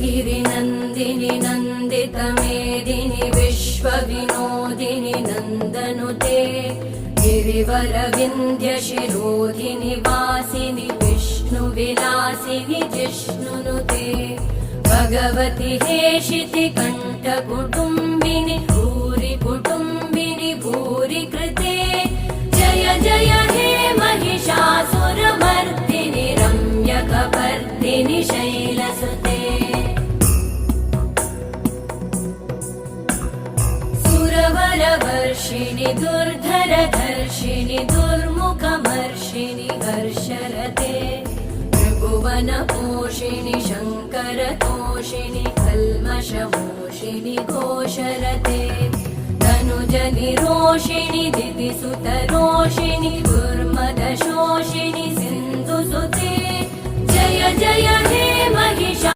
गिरिनन्दिनि नन्दितमेदिनि विश्वविनोदिनि नन्दनुते गिरिवरविन्ध्यशिरोधिनि वासिनि विष्णुविलासिनि जिष्णुनुते भगवति हेशिति कण्ठकुटुम्बिनि भूरि कुटुम्बिनि भूरि कृते जय जय हे महिषासुरमर्दिनि रम्यकपर्दिनि शैलसुते सुरवरवर्षिणि दुर्धरधर्षिणि दुर्मुखमर्षिणि हर्षरते त्रिभुवनपोषिणि शङ्करतोषिणि कल्मषमोषिणि घोषरते तनुजनिरोषिणि दितिसुतरोषिणि दुर्मदशोषिणि सिन्धुसुते जय जय हे महिषा